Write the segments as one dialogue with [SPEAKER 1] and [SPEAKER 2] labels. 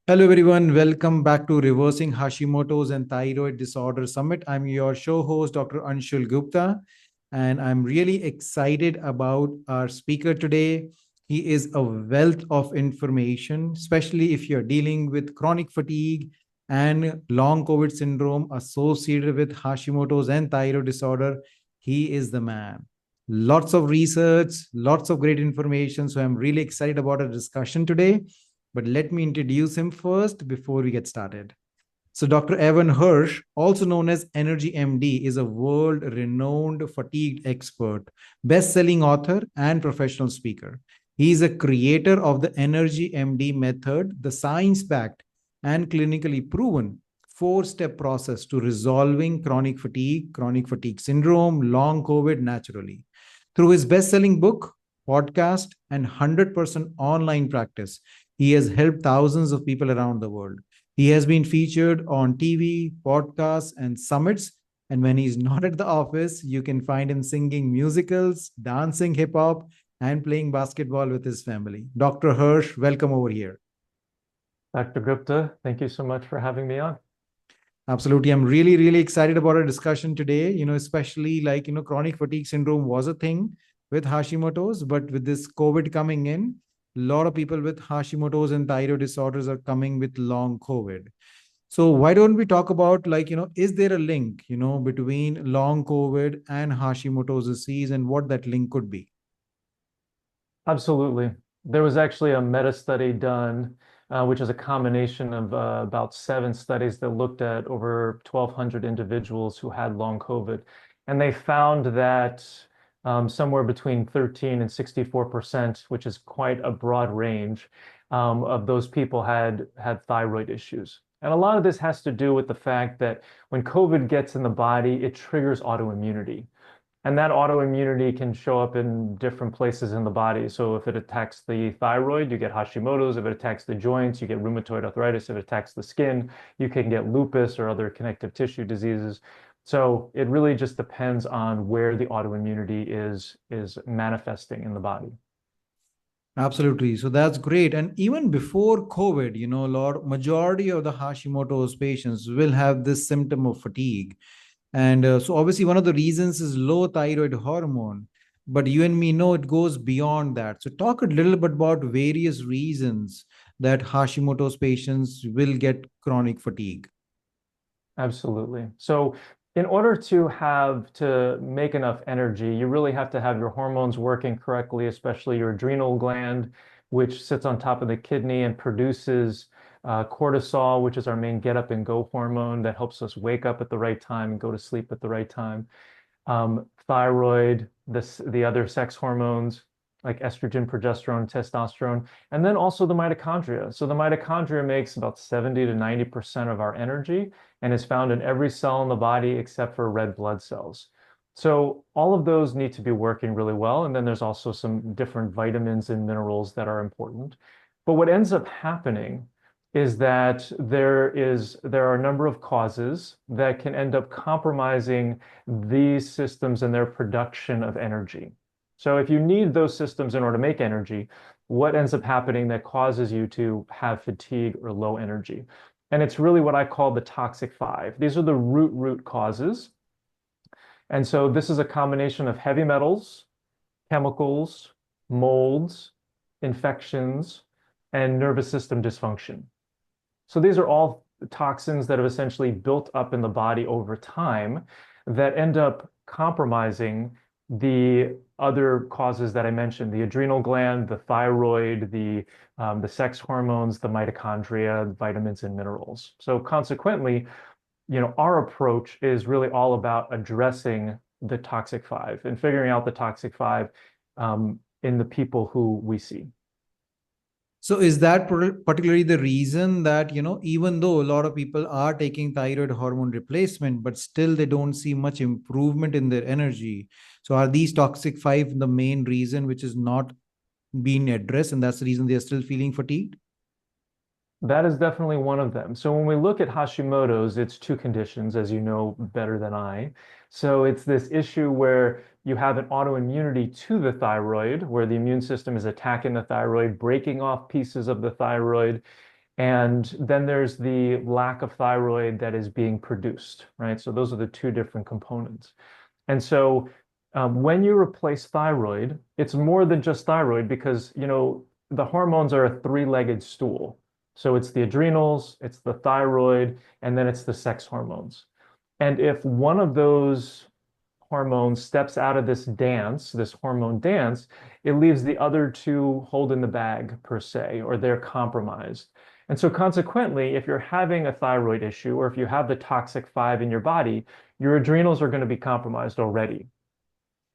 [SPEAKER 1] Hello, everyone. Welcome back to Reversing Hashimoto's and Thyroid Disorder Summit. I'm your show host, Dr. Anshul Gupta, and I'm really excited about our speaker today. He is a wealth of information, especially if you're dealing with chronic fatigue and long COVID syndrome associated with Hashimoto's and thyroid disorder. He is the man. Lots of research, lots of great information. So I'm really excited about our discussion today, but let me introduce him first before we get started. So, Dr. Evan Hirsch, also known as Energy MD, is a world renowned fatigue expert, best selling author, and professional speaker. He is a creator of the Energy MD method, the science backed and clinically proven four-step process to resolving chronic fatigue syndrome, long COVID naturally. Through his best selling book, podcast, and 100% online practice, he has helped thousands of people around the world. He has been featured on TV, podcasts, and summits. And when he's not at the office, you can find him singing musicals, dancing hip hop, and playing basketball with his family. Dr. Hirsch, welcome over here.
[SPEAKER 2] Dr. Gupta, thank you so much for having me on.
[SPEAKER 1] Absolutely. I'm really, really excited about our discussion today, especially chronic fatigue syndrome was a thing with Hashimoto's, but with this COVID coming in, a lot of people with Hashimoto's and thyroid disorders are coming with long COVID. So why don't we talk about is there a link, between long COVID and Hashimoto's disease and what that link could be?
[SPEAKER 2] Absolutely. There was actually a meta study done, which is a combination of about 7 studies that looked at over 1,200 individuals who had long COVID. And they found that somewhere between 13 and 64%, which is quite a broad range, of those people had thyroid issues. And a lot of this has to do with the fact that when COVID gets in the body, it triggers autoimmunity. And that autoimmunity can show up in different places in the body. So if it attacks the thyroid, you get Hashimoto's. If it attacks the joints, you get rheumatoid arthritis. If it attacks the skin, you can get lupus or other connective tissue diseases. So it really just depends on where the autoimmunity is manifesting in the body.
[SPEAKER 1] Absolutely. So that's great. And even before COVID, a lot majority of the Hashimoto's patients will have this symptom of fatigue. And so obviously one of the reasons is low thyroid hormone, but you and me know it goes beyond that. So talk a little bit about various reasons that Hashimoto's patients will get chronic fatigue.
[SPEAKER 2] Absolutely. So in order to make enough energy, you really have to have your hormones working correctly, especially your adrenal gland, which sits on top of the kidney and produces cortisol, which is our main get up and go hormone that helps us wake up at the right time and go to sleep at the right time. Thyroid, the other sex hormones like estrogen, progesterone, testosterone, and then also the mitochondria. So the mitochondria makes about 70 to 90% of our energy and is found in every cell in the body except for red blood cells. So all of those need to be working really well. And then there's also some different vitamins and minerals that are important. But what ends up happening is that there are a number of causes that can end up compromising these systems and their production of energy. So if you need those systems in order to make energy, what ends up happening that causes you to have fatigue or low energy? And it's really what I call the toxic five. These are the root causes. And so this is a combination of heavy metals, chemicals, molds, infections, and nervous system dysfunction. So these are all toxins that have essentially built up in the body over time that end up compromising the other causes that I mentioned, the adrenal gland, the thyroid, the sex hormones, the mitochondria, vitamins and minerals. So consequently, our approach is really all about addressing the toxic five and figuring out the toxic five in the people who we see.
[SPEAKER 1] So is that particularly the reason that, even though a lot of people are taking thyroid hormone replacement, but still they don't see much improvement in their energy? So are these toxic five the main reason which is not being addressed, and that's the reason they're still feeling fatigued?
[SPEAKER 2] That is definitely one of them. So when we look at Hashimoto's, it's two conditions, as you know better than I. So it's this issue where you have an autoimmunity to the thyroid, where the immune system is attacking the thyroid, breaking off pieces of the thyroid, And then there's the lack of thyroid that is being produced, right? So those are the two different components. And so when you replace thyroid, it's more than just thyroid because, the hormones are a three-legged stool. So it's the adrenals, it's the thyroid, and then it's the sex hormones. And if one of those hormone steps out of this dance, this hormone dance, it leaves the other two holding the bag per se, or they're compromised. And so consequently, if you're having a thyroid issue, or if you have the toxic 5 in your body, your adrenals are going to be compromised already.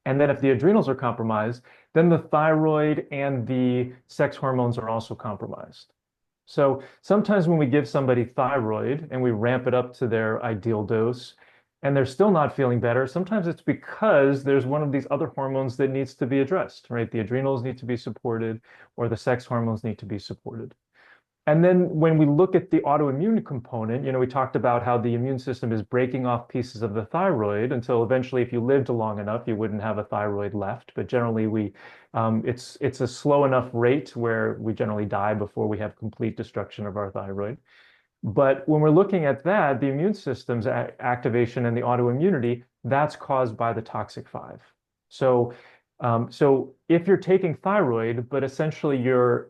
[SPEAKER 2] And then if the adrenals are compromised, then the thyroid and the sex hormones are also compromised. So sometimes when we give somebody thyroid and we ramp it up to their ideal dose, and they're still not feeling better, sometimes it's because there's one of these other hormones that needs to be addressed, right? The adrenals need to be supported, or the sex hormones need to be supported. And then when we look at the autoimmune component, we talked about how the immune system is breaking off pieces of the thyroid until eventually, if you lived long enough, you wouldn't have a thyroid left. But generally, it's a slow enough rate where we generally die before we have complete destruction of our thyroid. But when we're looking at that, the immune system's activation and the autoimmunity, that's caused by the toxic 5. So if you're taking thyroid, but essentially your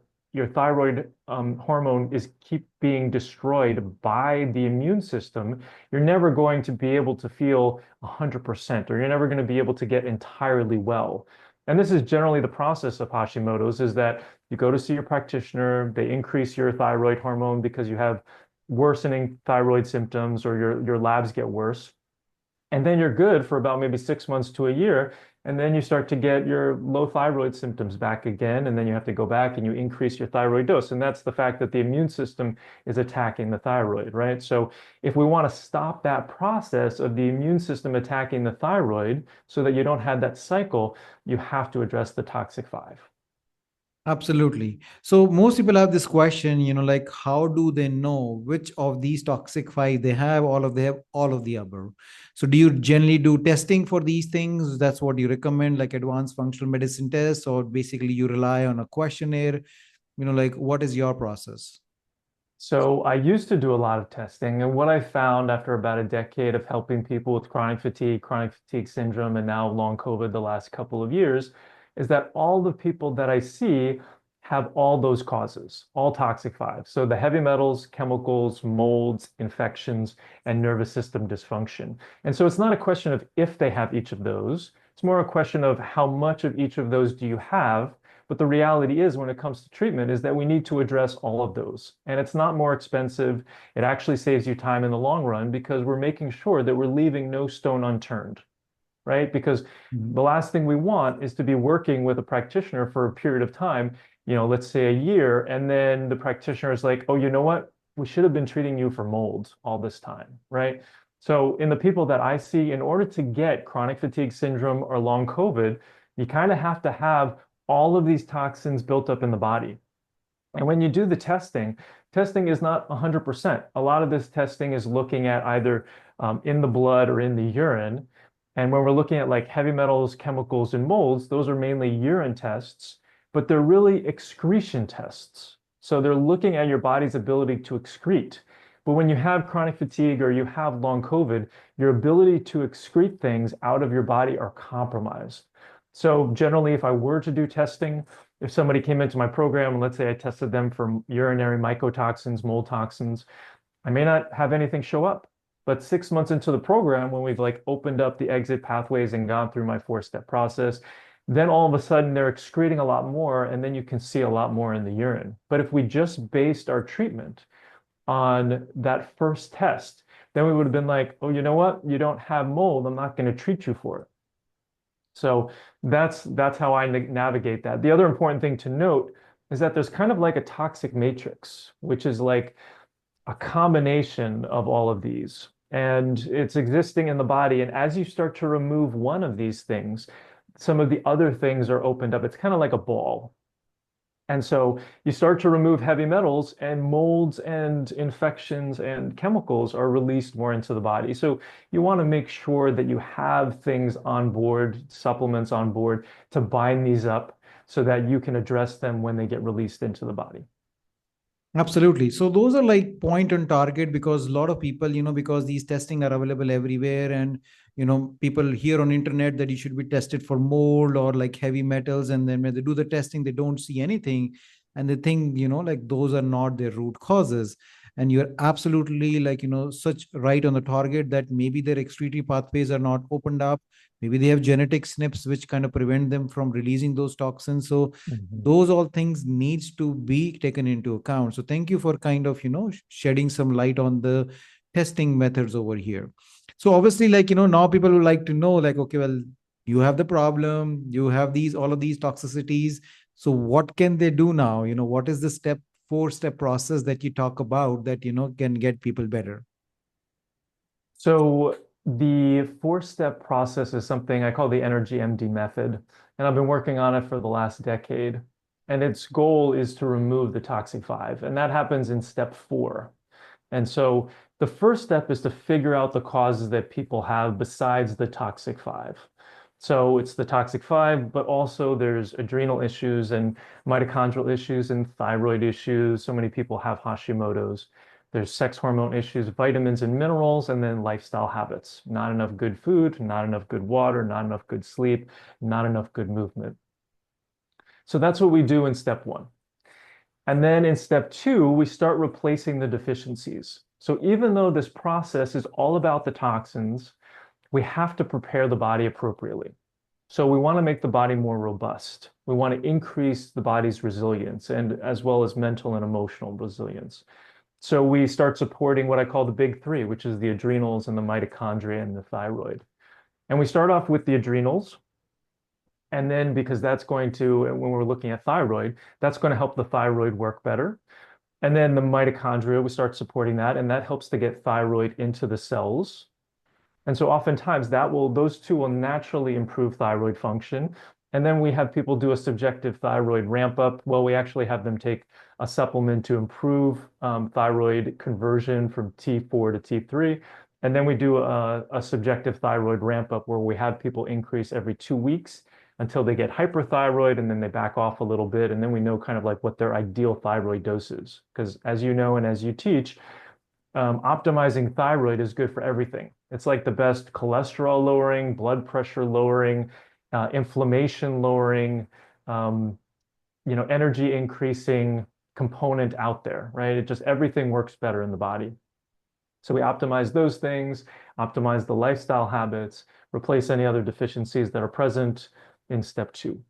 [SPEAKER 2] thyroid hormone is keep being destroyed by the immune system, you're never going to be able to feel 100%, or you're never going to be able to get entirely well. And this is generally the process of Hashimoto's, is that you go to see your practitioner, they increase your thyroid hormone because you have worsening thyroid symptoms, or your labs get worse. And then you're good for about maybe 6 months to a year. And then you start to get your low thyroid symptoms back again. And then you have to go back and you increase your thyroid dose. And that's the fact that the immune system is attacking the thyroid, right? So if we want to stop that process of the immune system attacking the thyroid so that you don't have that cycle, you have to address the toxic 5.
[SPEAKER 1] Absolutely. So most people have this question, like how do they know which of these toxic 5 they have, all of the above? So do you generally do testing for these things? That's what you recommend, like advanced functional medicine tests, or basically you rely on a questionnaire? Like what is your process?
[SPEAKER 2] So I used to do a lot of testing, and what I found after about a decade of helping people with chronic fatigue syndrome, and now long COVID the last couple of years, is that all the people that I see have all those causes, all toxic 5. So the heavy metals, chemicals, molds, infections, and nervous system dysfunction. And so it's not a question of if they have each of those, it's more a question of how much of each of those do you have. But the reality is, when it comes to treatment, is that we need to address all of those. And it's not more expensive. It actually saves you time in the long run because we're making sure that we're leaving no stone unturned, right? Because
[SPEAKER 1] Mhm.
[SPEAKER 2] the last thing we want is to be working with a practitioner for a period of time, let's say a year, and then the practitioner is like, oh, you know what? We should have been treating you for mold all this time, right? So in the people that I see, in order to get chronic fatigue syndrome or long COVID, you kind of have to have all of these toxins built up in the body. And when you do the testing is not 100%. A lot of this testing is looking at either in the blood or in the urine. And when we're looking at like heavy metals, chemicals, and molds, those are mainly urine tests, but they're really excretion tests. So they're looking at your body's ability to excrete. But when you have chronic fatigue or you have long COVID, your ability to excrete things out of your body are compromised. So generally, if I were to do testing, if somebody came into my program and let's say I tested them for urinary mycotoxins, mold toxins, I may not have anything show up. But 6 months into the program, when we've like opened up the exit pathways and gone through my 4-step process, then all of a sudden they're excreting a lot more, and then you can see a lot more in the urine. But if we just based our treatment on that first test, then we would have been like, oh, you know what? You don't have mold. I'm not going to treat you for it. So that's how I navigate that. The other important thing to note is that there's kind of like a toxic matrix, which is like a combination of all of these. And it's existing in the body. And as you start to remove one of these things, some of the other things are opened up. It's kind of like a ball. And so you start to remove heavy metals, and molds and infections and chemicals are released more into the body. So you want to make sure that you have things on board, supplements on board to bind these up so that you can address them when they get released into the body.
[SPEAKER 1] Absolutely. So those are like point on target, because a lot of people, because these testing are available everywhere, and people hear on internet that you should be tested for mold or like heavy metals, and then when they do the testing, they don't see anything, and they think, like those are not their root causes. And you're absolutely like, such right on the target that maybe their excretory pathways are not opened up. Maybe they have genetic SNPs which kind of prevent them from releasing those toxins. So
[SPEAKER 2] Mhm.
[SPEAKER 1] those all things needs to be taken into account. So thank you for kind of shedding some light on the testing methods over here. So obviously, like, now people would like to know, like, okay, well, you have the problem, you have these all of these toxicities, so what can they do now? What is the four-step process that you talk about that can get people better?
[SPEAKER 2] So the four-step process is something I call the Energy MD method, and I've been working on it for the last decade. And its goal is to remove the toxic five, and that happens in step four. And so the first step is to figure out the causes that people have besides the toxic five. So it's the toxic five, but also there's adrenal issues and mitochondrial issues and thyroid issues. So many people have Hashimoto's. There's sex hormone issues, vitamins and minerals, and then lifestyle habits. Not enough good food, not enough good water, not enough good sleep, not enough good movement. So that's what we do in step one. And then in step two, we start replacing the deficiencies. So even though this process is all about the toxins, we have to prepare the body appropriately. So we want to make the body more robust. We want to increase the body's resilience and as well as mental and emotional resilience. So we start supporting what I call the big three, which is the adrenals and the mitochondria and the thyroid. And we start off with the adrenals. And then because that's going to, when we're looking at thyroid, that's going to help the thyroid work better. And then the mitochondria, we start supporting that, and that helps to get thyroid into the cells. And so oftentimes those two will naturally improve thyroid function. And then we have people do a subjective thyroid ramp up. Well, we actually have them take a supplement to improve thyroid conversion from T4 to T3. And then we do a subjective thyroid ramp up where we have people increase every 2 weeks until they get hyperthyroid, and then they back off a little bit. And then we know kind of like what their ideal thyroid dose is. Because as you know, and as you teach, optimizing thyroid is good for everything. It's like the best cholesterol lowering, blood pressure lowering, inflammation lowering, um, energy increasing component out there, right? It just everything works better in the body. So we optimize those things, optimize the lifestyle habits, replace any other deficiencies that are present in step two.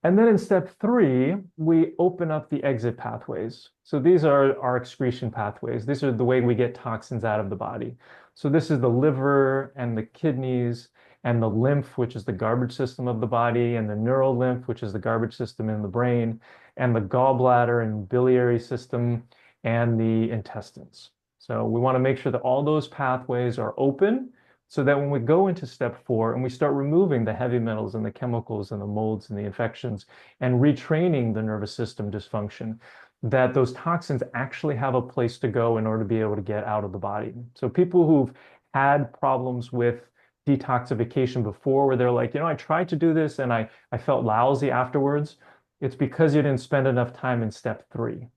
[SPEAKER 2] And then in step three, we open up the exit pathways. So these are our excretion pathways. These are the way we get toxins out of the body. So this is the liver and the kidneys and the lymph, which is the garbage system of the body, and the neural lymph, which is the garbage system in the brain, and the gallbladder and biliary system, and the intestines. So we want to make sure that all those pathways are open so that when we go into step four and we start removing the heavy metals and the chemicals and the molds and the infections and retraining the nervous system dysfunction, that those toxins actually have a place to go in order to be able to get out of the body. So people who've had problems with detoxification before, where they're like, I tried to do this and I felt lousy afterwards, it's because you didn't spend enough time in step three.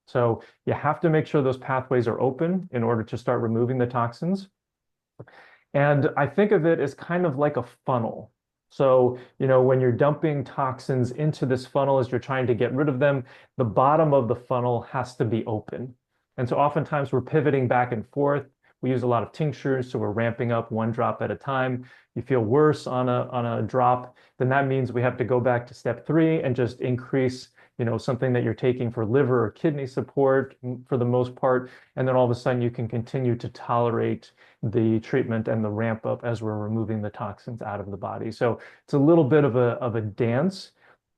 [SPEAKER 2] So you have to make sure those pathways are open in order to start removing the toxins. And I think of it as kind of like a funnel. So, when you're dumping toxins into this funnel as you're trying to get rid of them, the bottom of the funnel has to be open. And so oftentimes we're pivoting back and forth. We use a lot of tinctures, so we're ramping up one drop at a time. You feel worse on a drop, then that means we have to go back to step three and just increase, something that you're taking for liver or kidney support for the most part. And then all of a sudden you can continue to tolerate the treatment and the ramp up as we're removing the toxins out of the body. So it's a little bit of a dance,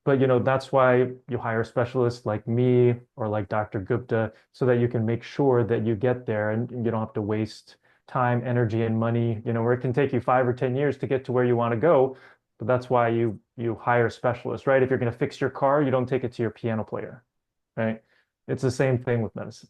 [SPEAKER 2] but that's why you hire specialists like me or like Dr. Gupta so that you can make sure that you get there and you don't have to waste time, energy, and money, where it can take you 5 or 10 years to get to where you want to go. But that's why you hire specialists, right? If you're going to fix your car, you don't take it to your piano player, right? It's the same thing with medicine.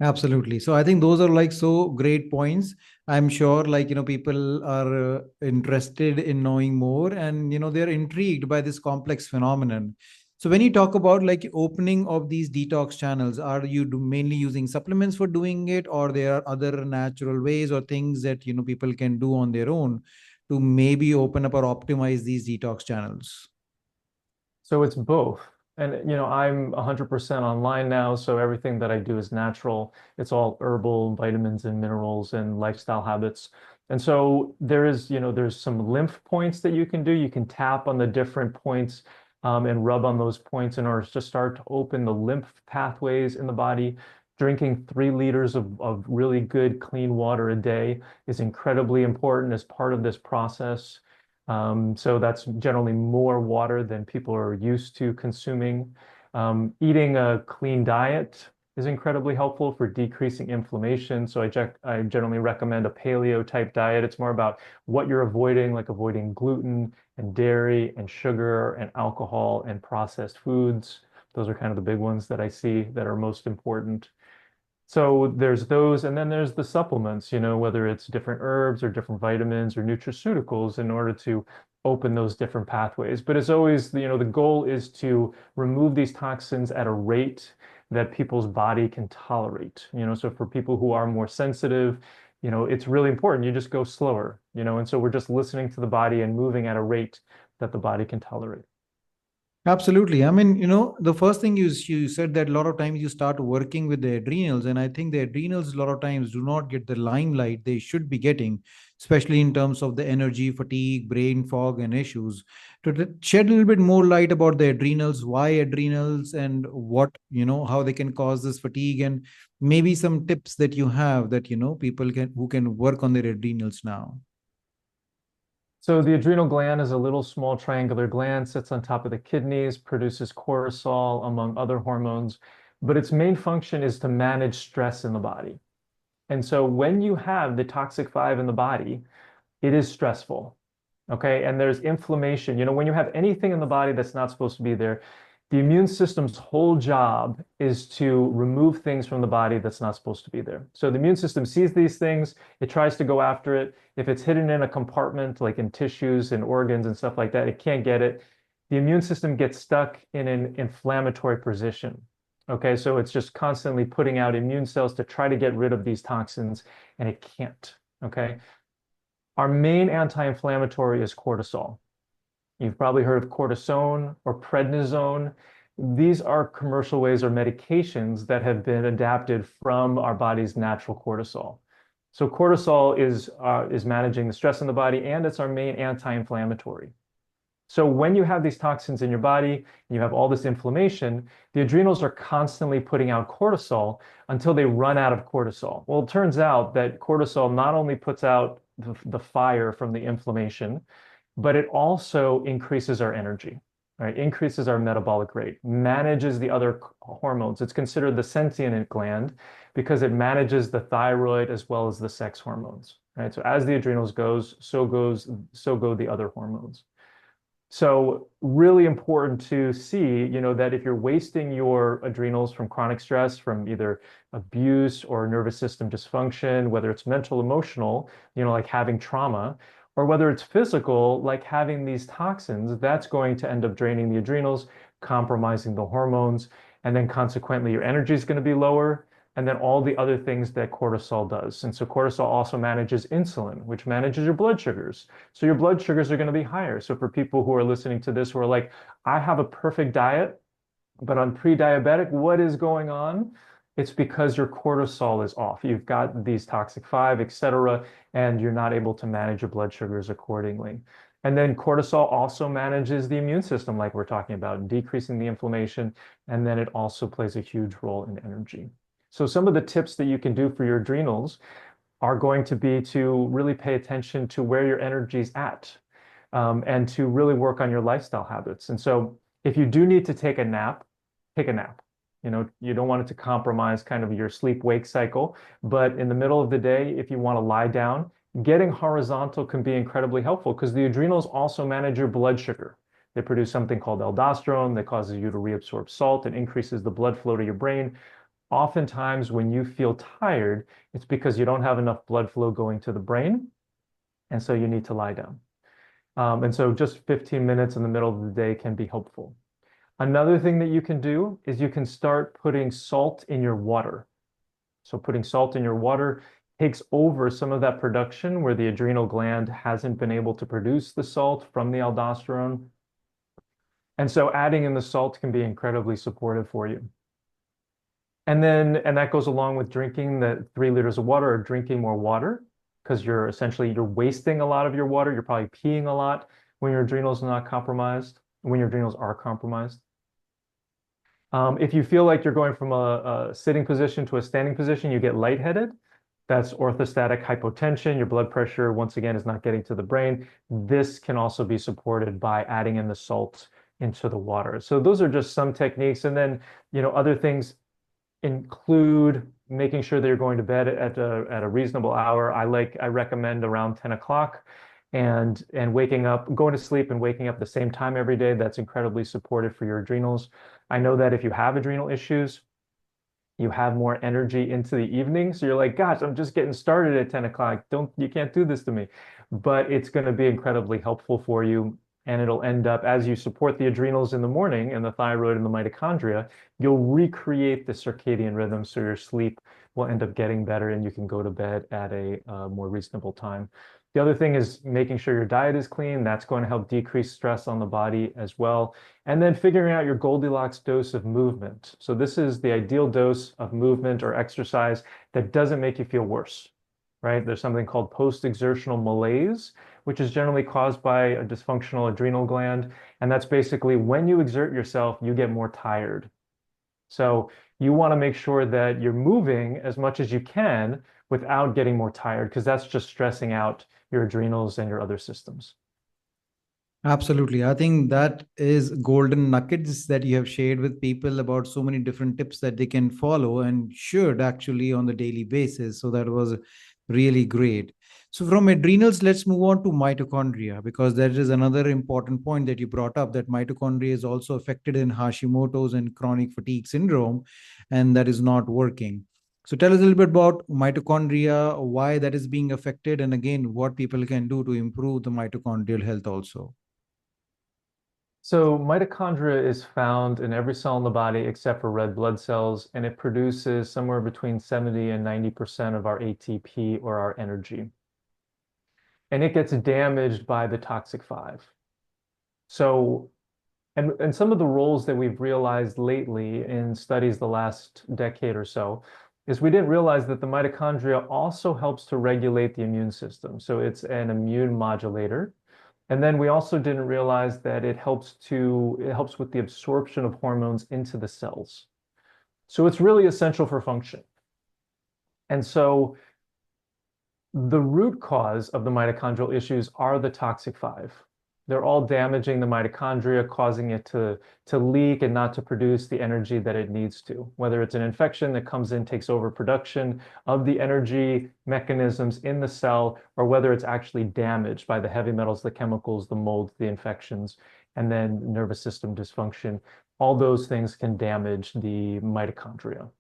[SPEAKER 1] Absolutely. So I think those are like so great points. I'm sure like, people are interested in knowing more, and, they're intrigued by this complex phenomenon. So when you talk about like opening of these detox channels, are you mainly using supplements for doing it, or there are other natural ways or things that people can do on their own to maybe open up or optimize these detox channels?
[SPEAKER 2] So it's both. And I'm 100% online now, so everything that I do is natural. It's all herbal, vitamins and minerals and lifestyle habits. And so there's some lymph points that you can do. You can tap on the different points and rub on those points in order to start to open the lymph pathways in the body. Drinking 3 liters of really good, clean water a day is incredibly important as part of this process. So that's generally more water than people are used to consuming. Eating a clean diet is incredibly helpful for decreasing inflammation. So I generally recommend a paleo type diet. It's more about what you're avoiding, like avoiding gluten and dairy and sugar and alcohol and processed foods. Those are kind of the big ones that I see that are most important. So there's those, and then there's the supplements, whether it's different herbs or different vitamins or nutraceuticals in order to open those different pathways. But it's always, the goal is to remove these toxins at a rate that people's body can tolerate. So for people who are more sensitive, it's really important. You just go slower, and so we're just listening to the body and moving at a rate that the body can tolerate.
[SPEAKER 1] Absolutely. I mean, the first thing you said that a lot of times you start working with the adrenals, and I think the adrenals a lot of times do not get the limelight they should be getting, especially in terms of the energy, fatigue, brain fog, and issues. To shed a little bit more light about the adrenals, why adrenals, and what how they can cause this fatigue, and maybe some tips that you have that people can who can work on their adrenals now.
[SPEAKER 2] So the adrenal gland is a little small triangular gland, sits on top of the kidneys, produces cortisol, among other hormones, but its main function is to manage stress in the body. And so when you have the toxic five in the body, it is stressful. Okay. And there's inflammation. When you have anything in the body that's not supposed to be there, the immune system's whole job is to remove things from the body that's not supposed to be there. So the immune system sees these things, it tries to go after it. If it's hidden in a compartment, like in tissues and organs and stuff like that, it can't get it. The immune system gets stuck in an inflammatory position. Okay, so it's just constantly putting out immune cells to try to get rid of these toxins, and it can't. Okay. Our main anti-inflammatory is cortisol. You've probably heard of cortisone or prednisone. These are commercial ways or medications that have been adapted from our body's natural cortisol. So cortisol is managing the stress in the body, and it's our main anti-inflammatory. So when you have these toxins in your body, and you have all this inflammation, the adrenals are constantly putting out cortisol until they run out of cortisol. Well, it turns out that cortisol not only puts out the fire from the inflammation, but it also increases our energy, right? Increases our metabolic rate, manages the other hormones. It's considered the sentient gland because it manages the thyroid as well as the sex hormones, right? So as the adrenals so go the other hormones. So really important to see, that if you're wasting your adrenals from chronic stress, from either abuse or nervous system dysfunction, whether it's mental, emotional, like having trauma, or whether it's physical, like having these toxins, that's going to end up draining the adrenals, compromising the hormones, and then consequently your energy is going to be lower, and then all the other things that cortisol does. And so cortisol also manages insulin, which manages your blood sugars. So your blood sugars are going to be higher. So for people who are listening to this who are like, I have a perfect diet, but I'm pre-diabetic, what is going on? It's because your cortisol is off. You've got these toxic five, et cetera, and you're not able to manage your blood sugars accordingly. And then cortisol also manages the immune system, like we're talking about, decreasing the inflammation. And then it also plays a huge role in energy. So some of the tips that you can do for your adrenals are going to be to really pay attention to where your energy's at, and to really work on your lifestyle habits. And so if you do need to take a nap, take a nap. You don't want it to compromise kind of your sleep-wake cycle, but in the middle of the day, if you want to lie down, getting horizontal can be incredibly helpful because the adrenals also manage your blood sugar. They produce something called aldosterone that causes you to reabsorb salt and increases the blood flow to your brain. Oftentimes, when you feel tired, it's because you don't have enough blood flow going to the brain, and so you need to lie down. And so just 15 minutes in the middle of the day can be helpful. Another thing that you can do is you can start putting salt in your water. So putting salt in your water takes over some of that production where the adrenal gland hasn't been able to produce the salt from the aldosterone. And so adding in the salt can be incredibly supportive for you. And that goes along with drinking the 3 liters of water or drinking more water because you're wasting a lot of your water. You're probably peeing a lot when your adrenals are not compromised, when your adrenals are compromised. If you feel like you're going from a sitting position to a standing position, you get lightheaded. That's orthostatic hypotension. Your blood pressure, once again, is not getting to the brain. This can also be supported by adding in the salt into the water. So those are just some techniques. And then, other things include making sure that you're going to bed at a reasonable hour. I recommend around 10 o'clock and waking up, going to sleep and waking up the same time every day. That's incredibly supportive for your adrenals. I know that if you have adrenal issues, you have more energy into the evening. So you're like, gosh, I'm just getting started at 10 o'clock. You can't do this to me. But it's going to be incredibly helpful for you. And it'll end up, as you support the adrenals in the morning and the thyroid and the mitochondria, you'll recreate the circadian rhythm. So your sleep will end up getting better and you can go to bed at a more reasonable time. The other thing is making sure your diet is clean. That's going to help decrease stress on the body as well. And then figuring out your Goldilocks dose of movement. So this is the ideal dose of movement or exercise that doesn't make you feel worse, right? There's something called post-exertional malaise, which is generally caused by a dysfunctional adrenal gland. And that's basically when you exert yourself, you get more tired. So you want to make sure that you're moving as much as you can without getting more tired, because that's just stressing out your adrenals and your other systems.
[SPEAKER 1] Absolutely. I think that is golden nuggets that you have shared with people about so many different tips that they can follow and should actually on the daily basis. So that was really great. So from adrenals, let's move on to mitochondria because that is another important point that you brought up that mitochondria is also affected in Hashimoto's and chronic fatigue syndrome, and that is not working. So tell us a little bit about mitochondria, why that is being affected, and again, what people can do to improve the mitochondrial health also.
[SPEAKER 2] So mitochondria is found in every cell in the body except for red blood cells, and it produces somewhere between 70 and 90% of our ATP or our energy. And it gets damaged by the toxic five. So, and some of the roles that we've realized lately in studies the last decade or so is we didn't realize that the mitochondria also helps to regulate the immune system. So it's an immune modulator. And then we also didn't realize that it helps with the absorption of hormones into the cells. So it's really essential for function. And so the root cause of the mitochondrial issues are the toxic five. They're all damaging the mitochondria, causing it to leak and not to produce the energy that it needs to. Whether it's an infection that comes in, takes over production of the energy mechanisms in the cell, or whether it's actually damaged by the heavy metals, the chemicals, the molds, the infections, and then nervous system dysfunction. All those things can damage the mitochondria.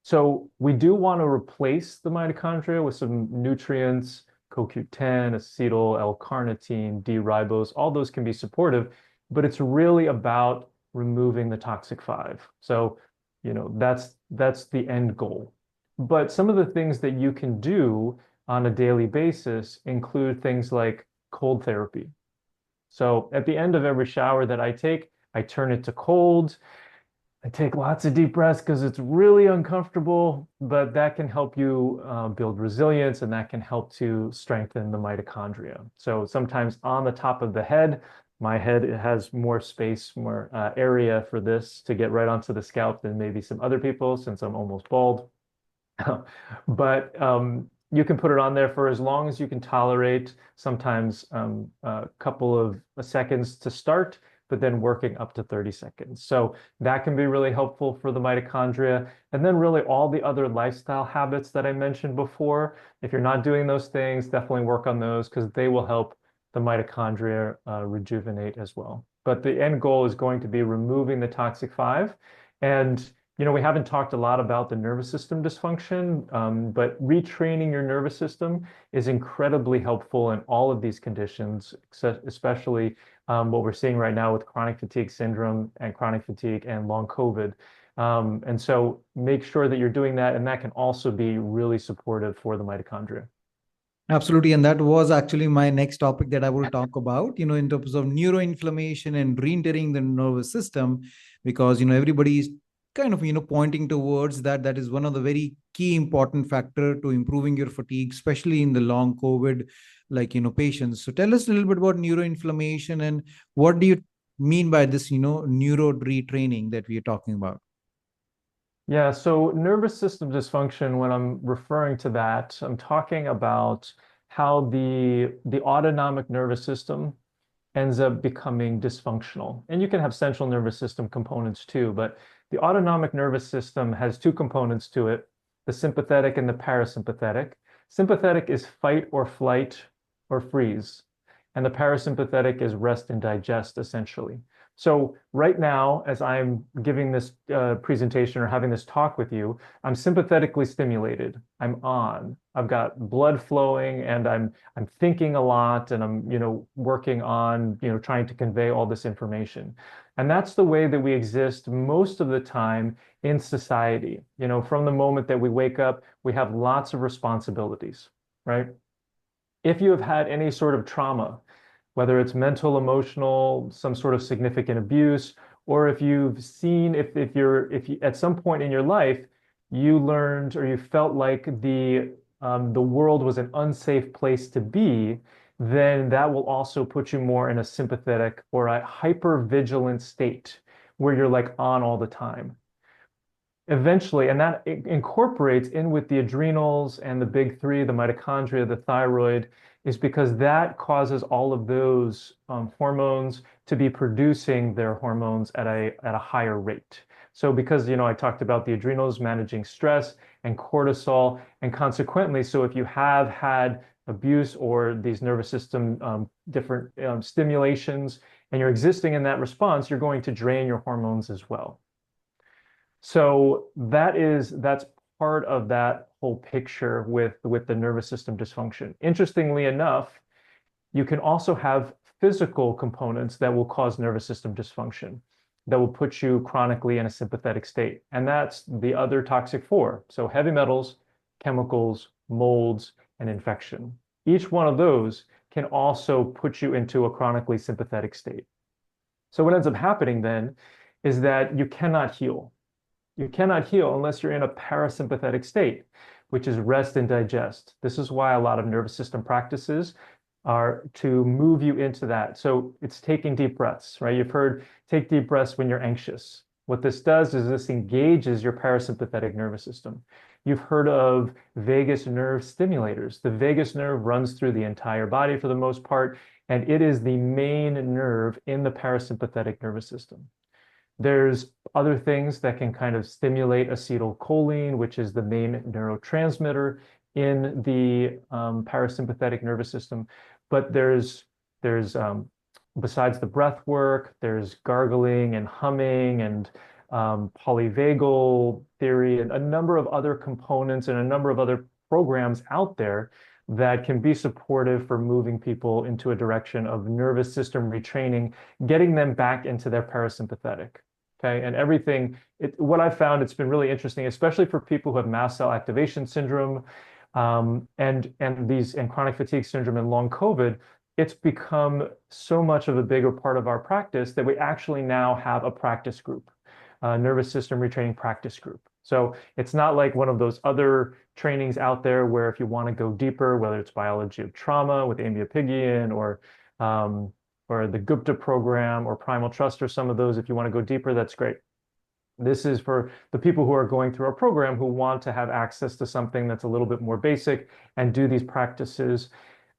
[SPEAKER 2] So we do want to replace the mitochondria with some nutrients, CoQ10, acetyl-L-carnitine, D-ribose, all those can be supportive, but it's really about removing the toxic five. So, that's the end goal. But some of the things that you can do on a daily basis include things like cold therapy. So at the end of every shower that I take, I turn it to cold. I take lots of deep breaths because it's really uncomfortable, but that can help you build resilience and that can help to strengthen the mitochondria. So sometimes on the top of the head, my head has more space, more area for this to get right onto the scalp than maybe some other people since I'm almost bald. But you can put it on there for as long as you can tolerate, sometimes a couple of seconds to start, but then working up to 30 seconds. So that can be really helpful for the mitochondria. And then really all the other lifestyle habits that I mentioned before, if you're not doing those things, definitely work on those because they will help the mitochondria rejuvenate as well. But the end goal is going to be removing the toxic five. And We haven't talked a lot about the nervous system dysfunction, but retraining your nervous system is incredibly helpful in all of these conditions, especially what we're seeing right now with chronic fatigue syndrome and chronic fatigue and long COVID. And so make sure that you're doing that, and that can also be really supportive for the mitochondria.
[SPEAKER 1] Absolutely. And that was actually my next topic that I will talk about, in terms of neuroinflammation and re-entering the nervous system, because, everybody is kind of, pointing towards that. That is one of the very key important factor to improving your fatigue, especially in the long COVID, patients. So tell us a little bit about neuroinflammation and what do you mean by this, neuro retraining that we are talking about?
[SPEAKER 2] Yeah, so nervous system dysfunction, when I'm referring to that, I'm talking about how the autonomic nervous system ends up becoming dysfunctional. And you can have central nervous system components too, but the autonomic nervous system has two components to it, the sympathetic and the parasympathetic. Sympathetic is fight or flight or freeze, and the parasympathetic is rest and digest, essentially. So right now, as I'm giving this presentation or having this talk with you, I'm sympathetically stimulated. I'm on. I've got blood flowing, and I'm thinking a lot, and I'm working on trying to convey all this information. And that's the way that we exist most of the time in society. From the moment that we wake up, we have lots of responsibilities, right? If you have had any sort of trauma, whether it's mental, emotional, some sort of significant abuse, or if you've seen, if you at some point in your life, you learned or you felt like the world was an unsafe place to be, then that will also put you more in a sympathetic or a hyper-vigilant state where you're like on all the time. Eventually, and that incorporates in with the adrenals and the big three, the mitochondria, the thyroid, is because that causes all of those hormones to be producing their hormones at a higher rate. So because, I talked about the adrenals managing stress and cortisol, and consequently, so if you have had abuse or these nervous system different stimulations, and you're existing in that response, you're going to drain your hormones as well. So that's part of that whole picture with the nervous system dysfunction. Interestingly enough, you can also have physical components that will cause nervous system dysfunction, that will put you chronically in a sympathetic state. And that's the other toxic four. So heavy metals, chemicals, molds, and infection. Each one of those can also put you into a chronically sympathetic state. So what ends up happening then is that you cannot heal. You cannot heal unless you're in a parasympathetic state, which is rest and digest. This is why a lot of nervous system practices are to move you into that. So it's taking deep breaths, right? You've heard take deep breaths when you're anxious. What this does is this engages your parasympathetic nervous system. You've heard of vagus nerve stimulators. The vagus nerve runs through the entire body for the most part, and it is the main nerve in the parasympathetic nervous system. There's other things that can kind of stimulate acetylcholine, which is the main neurotransmitter in the parasympathetic nervous system. But there's besides the breath work, there's gargling and humming and polyvagal theory and a number of other components and a number of other programs out there that can be supportive for moving people into a direction of nervous system retraining, getting them back into their parasympathetic. Okay, and what I've found, it's been really interesting, especially for people who have mast cell activation syndrome, and chronic fatigue syndrome and long COVID. It's become so much of a bigger part of our practice that we actually now have a practice group, a nervous system retraining practice group. So it's not like one of those other trainings out there where if you want to go deeper, whether it's biology of trauma with Amy Apigian or the Gupta program or Primal Trust or some of those, if you want to go deeper, that's great. This is for the people who are going through our program who want to have access to something that's a little bit more basic and do these practices.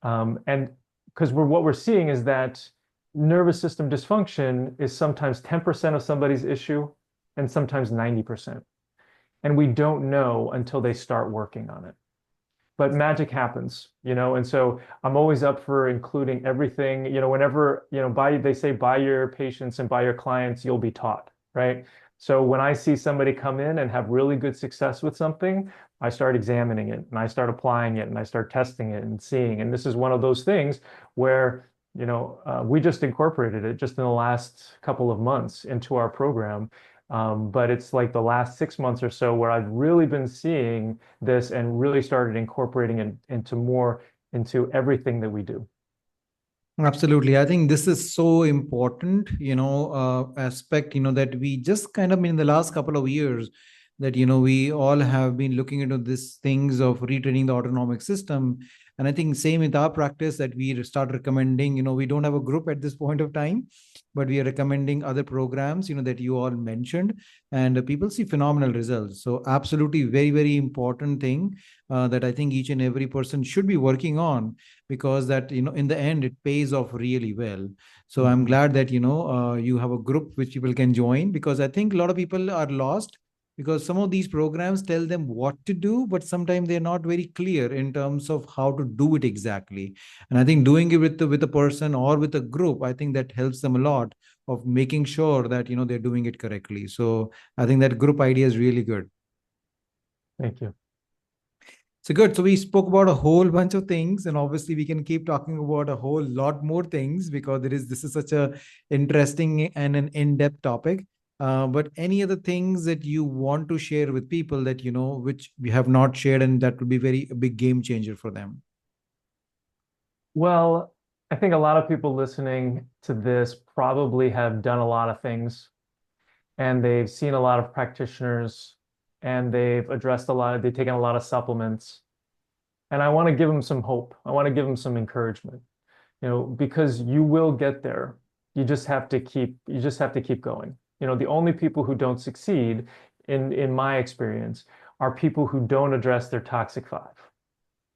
[SPEAKER 2] And because what we're seeing is that nervous system dysfunction is sometimes 10% of somebody's issue and sometimes 90%. And we don't know until they start working on it. But magic happens, and so I'm always up for including everything, whenever, they say by your patients and by your clients, you'll be taught, right? So when I see somebody come in and have really good success with something, I start examining it and I start applying it and I start testing it and seeing. And this is one of those things where, we just incorporated it just in the last couple of months into our program. But it's like the last 6 months or so where I've really been seeing this and really started incorporating it into everything that we do.
[SPEAKER 1] Absolutely. I think this is so important, aspect, that we just kind of in the last couple of years that, we all have been looking into these things of retraining the autonomic system. And I think same with our practice that we start recommending, we don't have a group at this point of time, but we are recommending other programs, that you all mentioned, and people see phenomenal results. So absolutely very, very important thing that I think each and every person should be working on, because that in the end it pays off really well. So I'm
[SPEAKER 2] Mhm.
[SPEAKER 1] glad that you have a group which people can join, because I think a lot of people are lost because some of these programs tell them what to do, but sometimes they're not very clear in terms of how to do it exactly. And I think doing it with a person or with a group, I think that helps them a lot of making sure that they're doing it correctly. So I think that group idea is really good.
[SPEAKER 2] Thank you.
[SPEAKER 1] So good. So we spoke about a whole bunch of things, and obviously we can keep talking about a whole lot more things because this is such a interesting and an in-depth topic. But any other things that you want to share with people that which we have not shared, and that would be very a big game changer for them?
[SPEAKER 2] Well, I think a lot of people listening to this probably have done a lot of things and they've seen a lot of practitioners and they've taken a lot of supplements. And I want to give them some hope. I want to give them some encouragement, because you will get there. You just have to keep going. The only people who don't succeed in my experience are people who don't address their toxic five,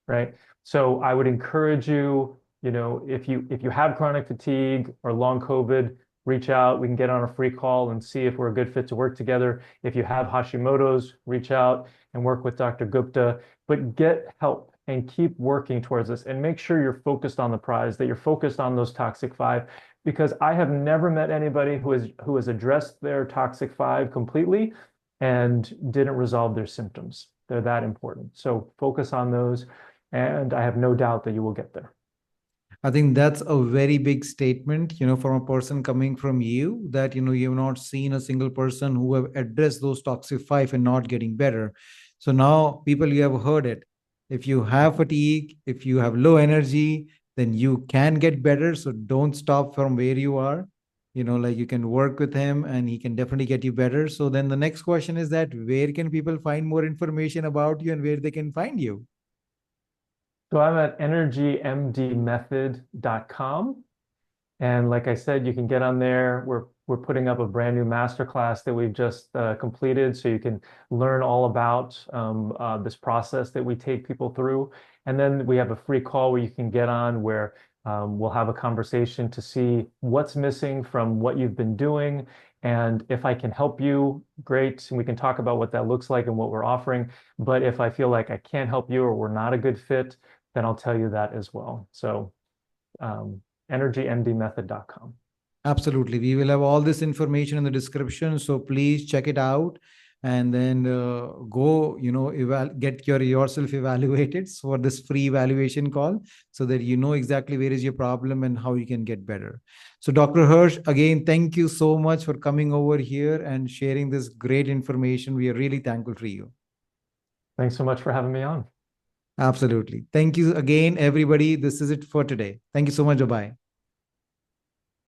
[SPEAKER 2] right? So I would encourage you, if you have chronic fatigue or long COVID, reach out. We can get on a free call and see if we're a good fit to work together. If you have Hashimoto's, reach out and work with Dr. Gupta, but get help and keep working towards this and make sure you're focused on the prize, that you're focused on those toxic five, because I have never met anybody who has addressed their toxic five completely and didn't resolve their symptoms. They're that important. So focus on those, and I have no doubt that you will get there.
[SPEAKER 1] I think that's a very big statement, from a person coming from you, that, you have not seen a single person who have addressed those toxic five and not getting better. So now people, you have heard it. If you have fatigue, if you have low energy, then you can get better. So don't stop from where you are. Like you can work with him and he can definitely get you better. So then the next question is that where can people find more information about you and where they can find you?
[SPEAKER 2] So I'm at energymdmethod.com. And like I said, you can get on there. We're putting up a brand new masterclass that we've just completed, so you can learn all about this process that we take people through. And then we have a free call where you can get on where we'll have a conversation to see what's missing from what you've been doing. And if I can help you, great. And we can talk about what that looks like and what we're offering. But if I feel like I can't help you or we're not a good fit, then I'll tell you that as well. So energymdmethod.com.
[SPEAKER 1] Absolutely. We will have all this information in the description. So please check it out and then go, get yourself evaluated for this free evaluation call so that you know exactly where is your problem and how you can get better. So Dr. Hirsch, again, thank you so much for coming over here and sharing this great information. We are really thankful for you.
[SPEAKER 2] Thanks so much for having me on.
[SPEAKER 1] Absolutely. Thank you again, everybody. This is it for today. Thank you so much. Bye-bye.